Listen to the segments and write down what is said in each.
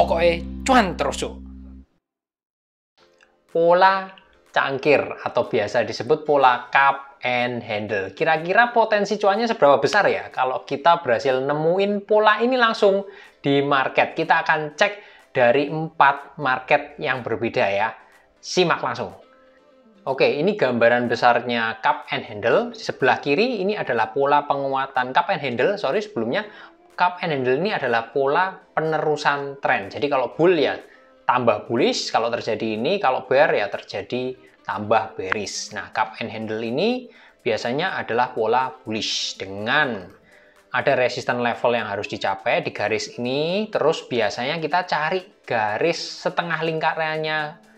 pokoknya cuan terus Cuk. Pola cangkir atau biasa disebut pola cup and handle. Kira-kira potensi cuannya seberapa besar ya kalau kita berhasil nemuin pola ini langsung di market? Kita akan cek dari 4 market yang berbeda ya. Simak langsung. Oke, ini gambaran besarnya cup and handle. Di sebelah kiri ini adalah pola penguatan cup and handle. Sorry, sebelumnya cup and handle ini adalah pola penerusan tren. Jadi kalau bull ya tambah bullish kalau terjadi ini, kalau bear ya terjadi tambah bearish. Nah, cup and handle ini biasanya adalah pola bullish dengan ada resisten level yang harus dicapai di garis ini. Terus biasanya kita cari garis setengah lingkarannya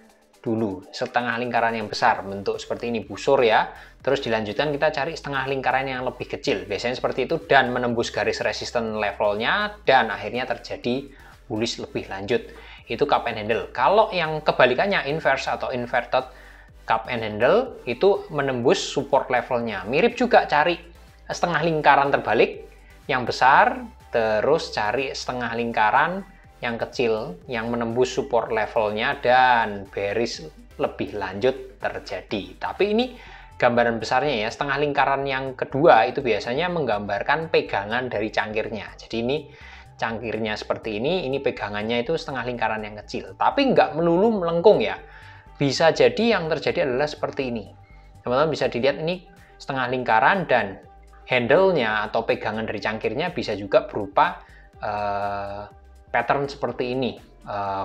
dulu, setengah lingkaran yang besar, bentuk seperti ini, busur ya. Terus dilanjutkan kita cari setengah lingkaran yang lebih kecil, biasanya seperti itu, dan menembus garis resisten levelnya, dan akhirnya terjadi bullish lebih lanjut. Itu cup and handle. Kalau yang kebalikannya, inverse atau inverted cup and handle, itu menembus support levelnya. Mirip juga, cari setengah lingkaran terbalik yang besar, terus cari setengah lingkaran yang kecil yang menembus support levelnya dan bearish lebih lanjut terjadi. Tapi ini gambaran besarnya ya, setengah lingkaran yang kedua itu biasanya menggambarkan pegangan dari cangkirnya. Jadi ini cangkirnya seperti ini pegangannya itu setengah lingkaran yang kecil. Tapi nggak melulu melengkung ya. Bisa jadi yang terjadi adalah seperti ini. Teman-teman bisa dilihat ini setengah lingkaran dan handle-nya atau pegangan dari cangkirnya bisa juga berupa pattern seperti ini,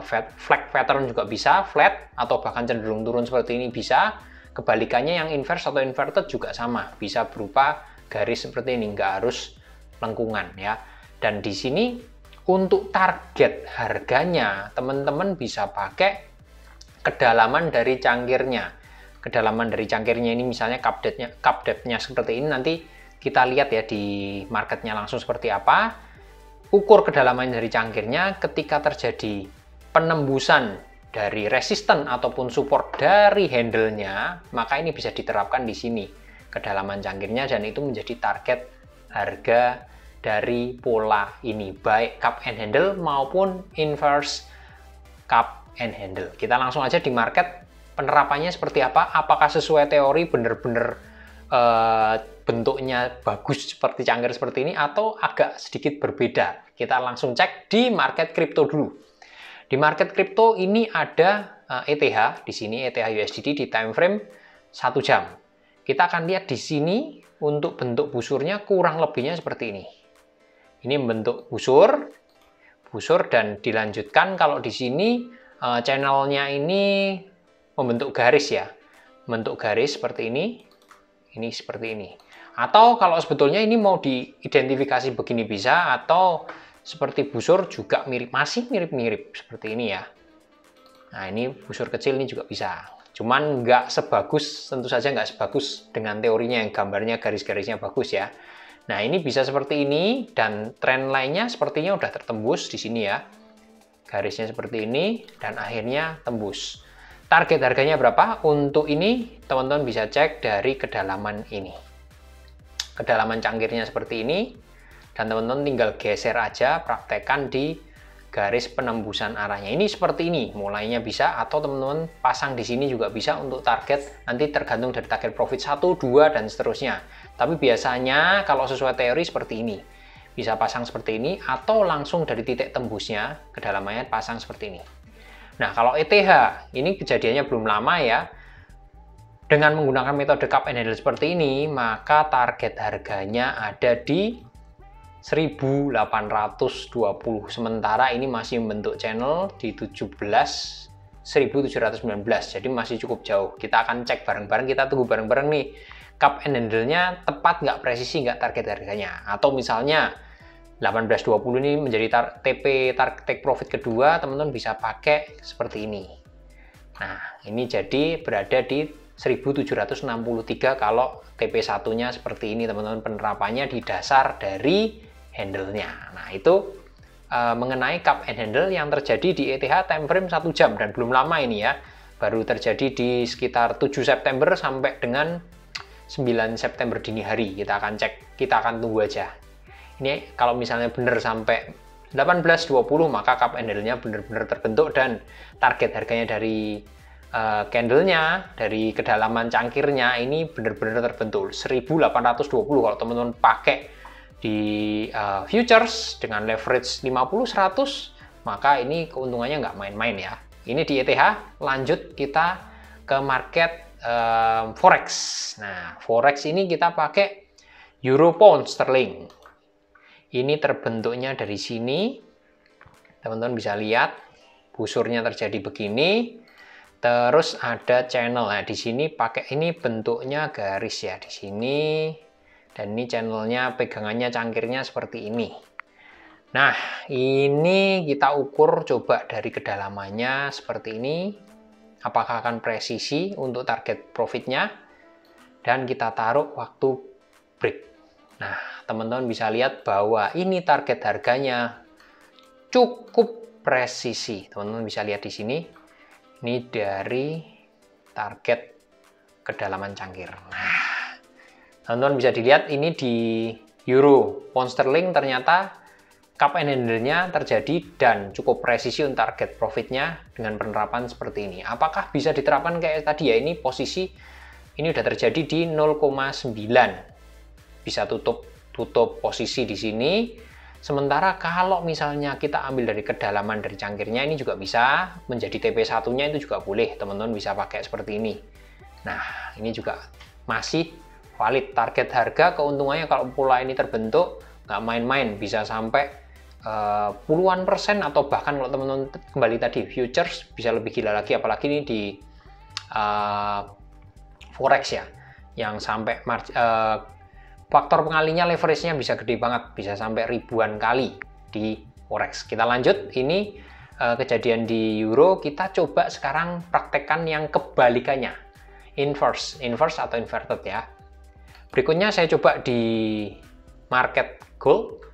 flag pattern juga bisa, flat atau bahkan cenderung turun seperti ini bisa. Kebalikannya yang inverse atau inverted juga sama, bisa berupa garis seperti ini, nggak harus lengkungan ya. Dan di sini untuk target harganya teman-teman bisa pakai kedalaman dari cangkirnya. Kedalaman dari cangkirnya ini misalnya cup depth-nya seperti ini, nanti kita lihat ya di marketnya langsung seperti apa. Ukur kedalaman dari cangkirnya ketika terjadi penembusan dari resisten ataupun support dari handle-nya, maka ini bisa diterapkan di sini kedalaman cangkirnya, dan itu menjadi target harga dari pola ini, baik cup and handle maupun inverse cup and handle. Kita langsung aja di market, penerapannya seperti apa, apakah sesuai teori benar-benar bentuknya bagus seperti cangkir seperti ini atau agak sedikit berbeda. Kita langsung cek di market kripto dulu. Di market kripto ini ada ETH di sini, ETH USDT di time frame 1 jam. Kita akan lihat di sini untuk bentuk busurnya kurang lebihnya seperti ini. Ini bentuk busur dan dilanjutkan kalau di sini channelnya ini membentuk garis ya, membentuk garis seperti ini seperti ini. Atau kalau sebetulnya ini mau diidentifikasi begini bisa, atau seperti busur juga masih mirip-mirip seperti ini ya. Nah ini busur kecil ini juga bisa. Cuman nggak sebagus, tentu saja nggak sebagus dengan teorinya yang gambarnya garis-garisnya bagus ya. Nah ini bisa seperti ini, dan tren lainnya sepertinya udah tertembus di sini ya. Garisnya seperti ini, dan akhirnya tembus. Target harganya berapa? Untuk ini teman-teman bisa cek dari kedalaman ini. Kedalaman cangkirnya seperti ini, dan teman-teman tinggal geser aja, praktekkan di garis penembusan arahnya. Ini seperti ini, mulainya bisa, atau teman-teman pasang di sini juga bisa untuk target, nanti tergantung dari target profit 1, 2, dan seterusnya. Tapi biasanya kalau sesuai teori seperti ini. Bisa pasang seperti ini, atau langsung dari titik tembusnya, kedalamannya pasang seperti ini. Nah, kalau ETH, ini kejadiannya belum lama ya. Dengan menggunakan metode cup and handle seperti ini, maka target harganya ada di 1820. Sementara ini masih membentuk channel di 17.719. Jadi masih cukup jauh. Kita akan cek bareng-bareng, kita tunggu bareng-bareng nih. Cup and handle-nya tepat nggak, presisi nggak target harganya. Atau misalnya 1820 ini menjadi TP take profit kedua, teman-teman bisa pakai seperti ini. Nah, ini jadi berada di 1763 kalau TP1-nya seperti ini, teman-teman. Penerapannya di dasar dari handle-nya. Nah, itu mengenai cup and handle yang terjadi di ETH time frame 1 jam, dan belum lama ini ya. Baru terjadi di sekitar 7 September sampai dengan 9 September dini hari. Kita akan cek, kita akan tunggu aja. Ini kalau misalnya benar sampai 18.20, maka cup handle-nya benar-benar terbentuk dan target harganya dari candlenya, dari kedalaman cangkirnya ini benar-benar terbentuk 1820. Kalau teman-teman pakai di futures dengan leverage 50-100, maka ini keuntungannya nggak main-main ya. Ini di ETH. Lanjut kita ke market forex. Nah, forex ini kita pakai euro pound sterling. Ini terbentuknya dari sini, teman-teman bisa lihat busurnya terjadi begini. Terus ada channel. Nah, di sini pakai ini bentuknya garis ya di sini. Dan ini channelnya, pegangannya, cangkirnya seperti ini. Nah, ini kita ukur coba dari kedalamannya seperti ini. Apakah akan presisi untuk target profitnya? Dan kita taruh waktu break. Nah, teman-teman bisa lihat bahwa ini target harganya cukup presisi. Teman-teman bisa lihat di sini. Ini dari target kedalaman cangkir. Nah, teman-teman bisa dilihat ini di euro pound sterling ternyata cup and handle-nya terjadi dan cukup presisi untuk target profitnya dengan penerapan seperti ini. Apakah bisa diterapkan kayak tadi ya? Ini posisi ini udah terjadi di 0,9. Bisa tutup posisi di sini. Sementara kalau misalnya kita ambil dari kedalaman dari cangkirnya, ini juga bisa menjadi TP1-nya itu juga boleh, teman-teman bisa pakai seperti ini. Nah, ini juga masih valid. Target harga keuntungannya kalau pola ini terbentuk, nggak main-main, bisa sampai puluhan persen, atau bahkan kalau teman-teman kembali tadi futures, bisa lebih gila lagi, apalagi ini di forex ya, yang sampai faktor pengalinya leverage-nya bisa gede banget, bisa sampai ribuan kali di forex. Kita lanjut, ini kejadian di euro, kita coba sekarang praktekkan yang kebalikannya, inverse atau inverted ya. Berikutnya saya coba di market gold.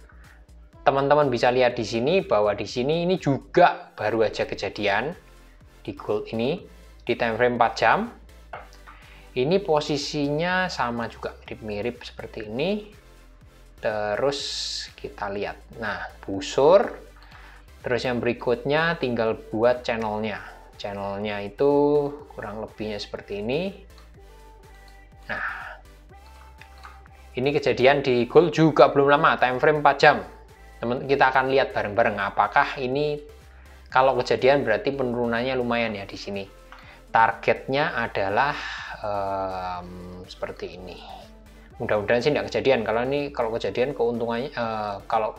Teman-teman bisa lihat di sini bahwa di sini ini juga baru aja kejadian di gold ini di time frame 4 jam. Ini posisinya sama juga, mirip-mirip seperti ini. Terus kita lihat. Nah, busur. Terus yang berikutnya tinggal buat channelnya. Channelnya itu kurang lebihnya seperti ini. Nah, ini kejadian di gold juga belum lama, time frame 4 jam. Kita akan lihat bareng-bareng apakah ini, kalau kejadian berarti penurunannya lumayan ya di sini. Targetnya adalah seperti ini. Mudah-mudahan sih tidak kejadian. Kalau kejadian keuntungannya, kalau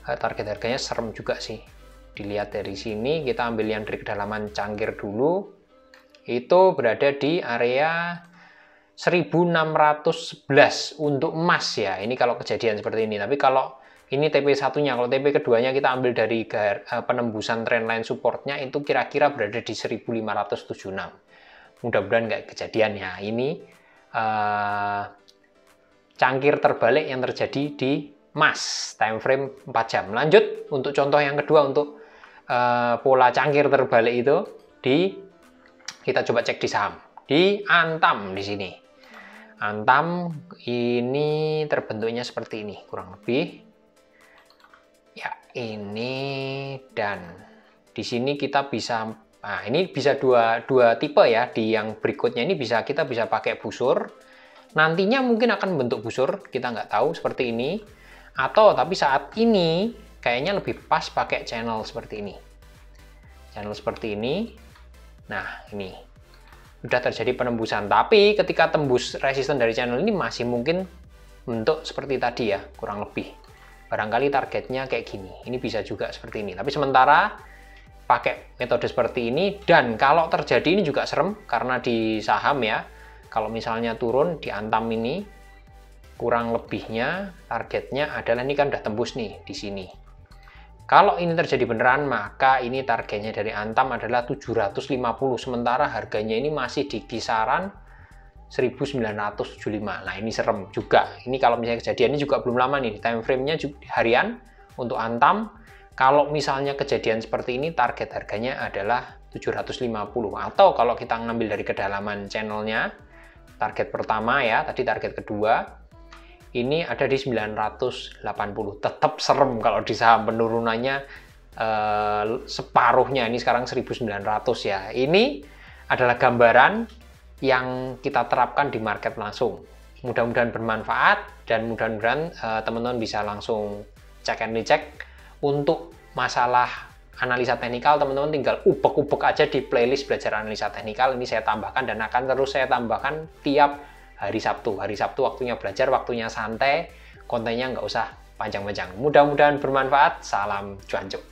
target harganya serem juga sih. Dilihat dari sini, kita ambil yang dari kedalaman cangkir dulu. Itu berada di area 1611 untuk emas ya. Ini kalau kejadian seperti ini. Tapi kalau ini TP1-nya, kalau TP keduanya kita ambil dari penembusan trendline supportnya, itu kira-kira berada di 1576. Mudah-mudahan nggak kejadian ya. Ini cangkir terbalik yang terjadi di emas time frame 4 jam. Lanjut untuk contoh yang kedua, untuk pola cangkir terbalik itu kita coba cek di saham, di Antam. Di sini Antam ini terbentuknya seperti ini kurang lebih ya, ini. Dan di sini kita bisa, nah ini bisa dua tipe ya. Di yang berikutnya ini kita bisa pakai busur. Nantinya mungkin akan bentuk busur, kita nggak tahu seperti ini. Tapi saat ini kayaknya lebih pas pakai channel seperti ini. Channel seperti ini. Nah, ini udah terjadi penembusan. Tapi ketika tembus resisten dari channel ini masih mungkin bentuk seperti tadi ya, kurang lebih. Barangkali targetnya kayak gini. Ini bisa juga seperti ini. Tapi sementara pakai metode seperti ini. Dan kalau terjadi ini juga serem, karena di saham ya, kalau misalnya turun di Antam ini, kurang lebihnya targetnya adalah, ini kan udah tembus nih di sini. Kalau ini terjadi beneran, maka ini targetnya dari Antam adalah 750, sementara harganya ini masih di kisaran 1975. Nah, ini serem juga. Ini kalau misalnya kejadian ini juga belum lama nih, time frame-nya harian untuk Antam. Kalau misalnya kejadian seperti ini, target harganya adalah 750. Atau kalau kita ngambil dari kedalaman channelnya, target pertama ya, tadi target kedua, ini ada di 980. Tetap serem kalau di saham, penurunannya separuhnya, ini sekarang 1900 ya. Ini adalah gambaran yang kita terapkan di market langsung. Mudah-mudahan bermanfaat dan mudah-mudahan teman-teman bisa langsung cek and recheck. Untuk masalah analisa teknikal, teman-teman tinggal ubek-ubek aja di playlist belajar analisa teknikal. Ini saya tambahkan dan akan terus saya tambahkan tiap hari Sabtu. Hari Sabtu waktunya belajar, waktunya santai, kontennya nggak usah panjang-panjang. Mudah-mudahan bermanfaat. Salam cuanjo.